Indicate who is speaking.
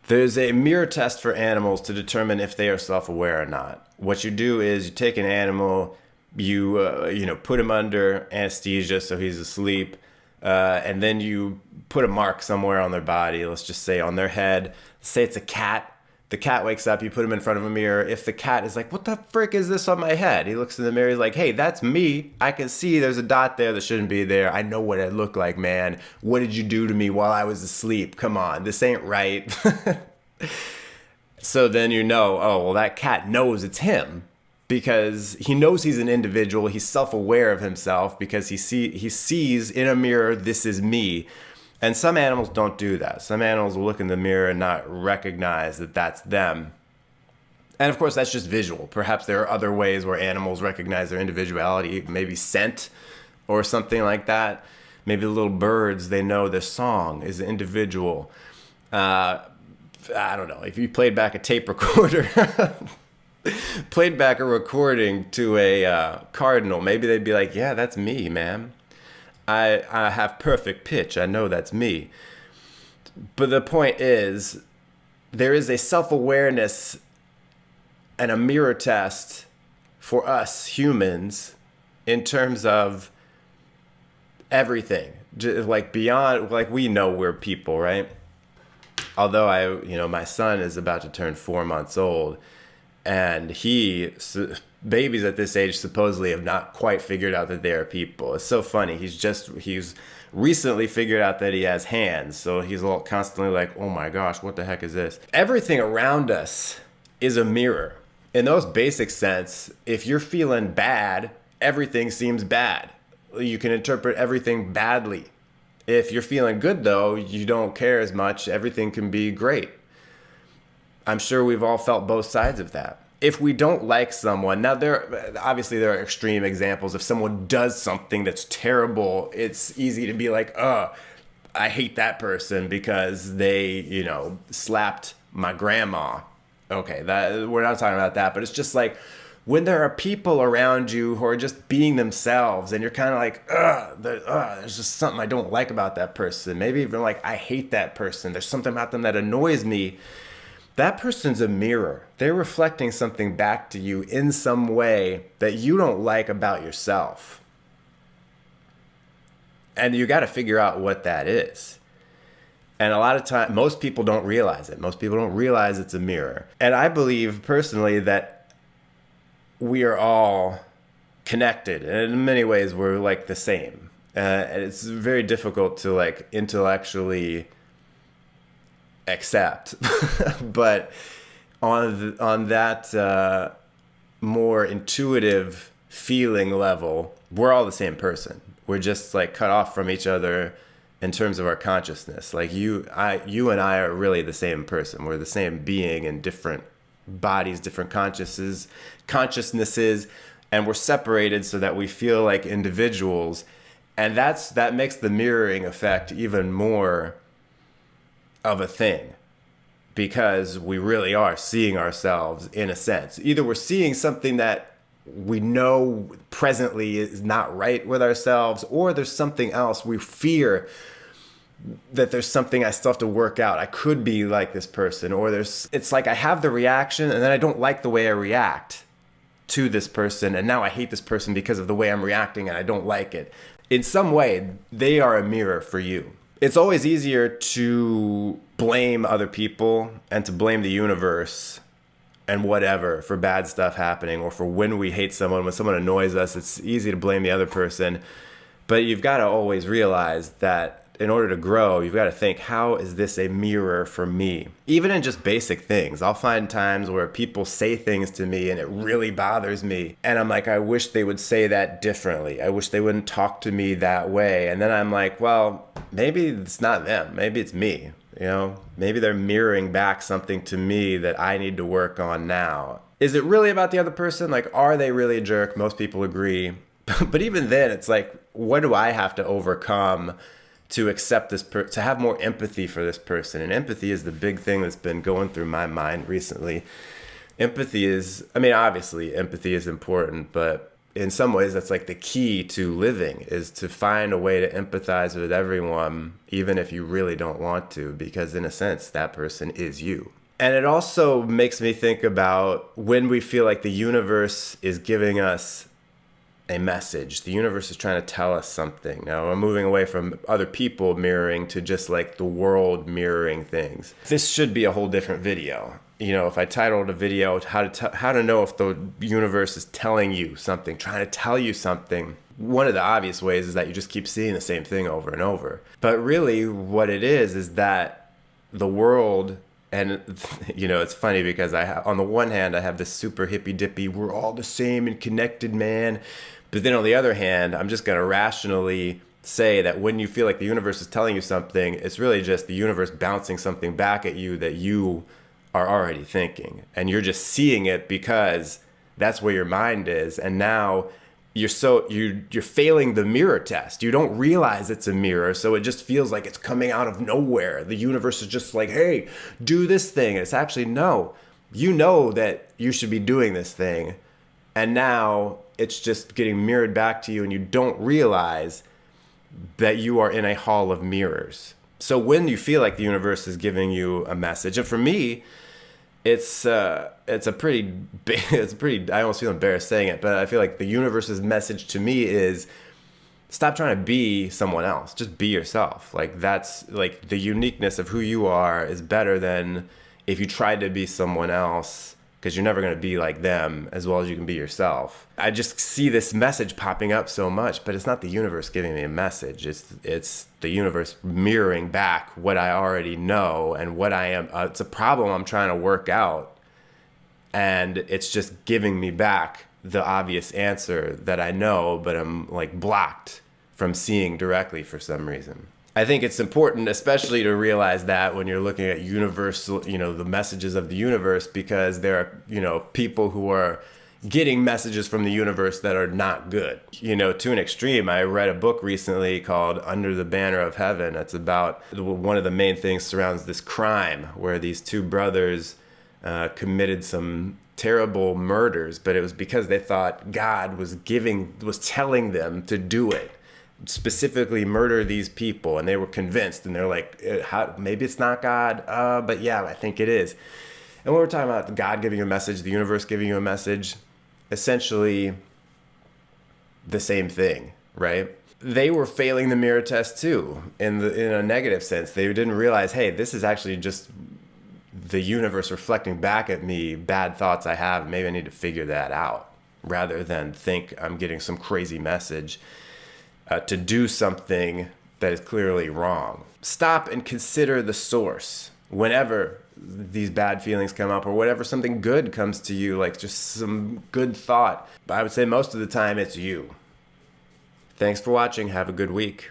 Speaker 1: There's a mirror test for animals to determine if they are self-aware or not. What you do is you take an animal, you put him under anesthesia so he's asleep, and then you put a mark somewhere on their body. Let's just say on their head. Say it's a cat. The cat wakes up, you put him in front of a mirror. If the cat is like, what the frick is this on my head? He looks in the mirror, he's like, hey, that's me. I can see there's a dot there that shouldn't be there. I know what I look like, man. What did you do to me while I was asleep? Come on, this ain't right. So then you know, oh, well, that cat knows it's him because he knows he's an individual. He's self-aware of himself because he sees in a mirror, this is me. And some animals don't do that. Some animals will look in the mirror and not recognize that that's them. And of course, that's just visual. Perhaps there are other ways where animals recognize their individuality, maybe scent or something like that. Maybe the little birds, they know their song is individual. I don't know. If you played back a tape recorder, played back a recording to a cardinal, maybe they'd be like, yeah, that's me, man. I have perfect pitch. I know that's me. But the point is, there is a self-awareness and a mirror test for us humans in terms of everything. Like beyond, like we know we're people, right? Although my son is about to turn 4 months old, and babies at this age supposedly have not quite figured out that they are people. It's so funny. He's recently figured out that he has hands. So he's all constantly like, oh my gosh, what the heck is this? Everything around us is a mirror. In those basic sense, if you're feeling bad, everything seems bad. You can interpret everything badly. If you're feeling good though, you don't care as much. Everything can be great. I'm sure we've all felt both sides of that. If we don't like someone, now there are extreme examples. If someone does something that's terrible, it's easy to be like, I hate that person because they, slapped my grandma. Okay, we're not talking about that, but it's just like when there are people around you who are just being themselves and you're kind of like, there's just something I don't like about that person. Maybe even like, I hate that person. There's something about them that annoys me. That person's a mirror. They're reflecting something back to you in some way that you don't like about yourself. And you got to figure out what that is. And a lot of time, most people don't realize it. Most people don't realize it's a mirror. And I believe personally that we are all connected. And in many ways, we're like the same. And it's very difficult to like intellectually accept. But on that more intuitive feeling level, we're all the same person. We're just like cut off from each other in terms of our consciousness. Like you and I are really the same person. We're the same being in different bodies, different consciousnesses, and we're separated so that we feel like individuals. And that makes the mirroring effect even more of a thing, because we really are seeing ourselves in a sense. Either we're seeing something that we know presently is not right with ourselves, or there's something else we fear that there's something I still have to work out. I could be like this person, or it's like I have the reaction and then I don't like the way I react to this person, and now I hate this person because of the way I'm reacting and I don't like it. In some way, they are a mirror for you. It's always easier to blame other people and to blame the universe and whatever for bad stuff happening, or for when we hate someone, when someone annoys us. It's easy to blame the other person. But you've got to always realize that in order to grow, you've got to think, how is this a mirror for me? Even in just basic things, I'll find times where people say things to me and it really bothers me. And I'm like, I wish they would say that differently. I wish they wouldn't talk to me that way. And then I'm like, well, maybe it's not them. Maybe it's me. Maybe they're mirroring back something to me that I need to work on now. Is it really about the other person? Like, are they really a jerk? Most people agree. But even then, it's like, what do I have to overcome to accept this to have more empathy for this person? And empathy is the big thing that's been going through my mind recently. Empathy is, obviously empathy is important, but in some ways, that's like the key to living, is to find a way to empathize with everyone, even if you really don't want to, because in a sense, that person is you. And it also makes me think about when we feel like the universe is giving us a message. The universe is trying to tell us something. Now, I'm moving away from other people mirroring to just like the world mirroring things. This should be a whole different video. You know, if I titled a video, how to know if the universe is telling you something, trying to tell you something. One of the obvious ways is that you just keep seeing the same thing over and over. But really what it is that the world, and you know, it's funny because on the one hand, I have this super hippy dippy, we're all the same and connected, man. But then on the other hand, I'm just going to rationally say that when you feel like the universe is telling you something, it's really just the universe bouncing something back at you that you are already thinking, and you're just seeing it because that's where your mind is. And now you're failing the mirror test. You don't realize it's a mirror, so it just feels like it's coming out of nowhere. The universe is just like, hey, do this thing. And it's actually, no, you know that you should be doing this thing, and now it's just getting mirrored back to you, and you don't realize that you are in a hall of mirrors. So when you feel like the universe is giving you a message, and for me, it's a pretty, I almost feel embarrassed saying it, but I feel like the universe's message to me is stop trying to be someone else. Just be yourself. Like, that's like the uniqueness of who you are is better than if you tried to be someone else, because you're never going to be like them as well as you can be yourself. I just see this message popping up so much, but it's not the universe giving me a message. It's the universe mirroring back what I already know and what I am. It's a problem I'm trying to work out, and it's just giving me back the obvious answer that I know, but I'm like blocked from seeing directly for some reason. I think it's important, especially to realize that when you're looking at universal, you know, the messages of the universe, because there are, you know, people who are getting messages from the universe that are not good. You know, to an extreme, I read a book recently called Under the Banner of Heaven. It's about, one of the main things surrounds this crime where these two brothers committed some terrible murders, but it was because they thought God was telling them to do it. Specifically murder these people, and they were convinced, and they're like, maybe it's not God, but yeah, I think it is. And when we're talking about God giving you a message, the universe giving you a message, essentially the same thing, right? They were failing the mirror test too, in a negative sense. They didn't realize, hey, this is actually just the universe reflecting back at me bad thoughts I have. Maybe I need to figure that out, rather than think I'm getting some crazy message to do something that is clearly wrong. Stop and consider the source whenever these bad feelings come up, or whenever something good comes to you, like just some good thought. But I would say most of the time it's you. Thanks for watching. Have a good week.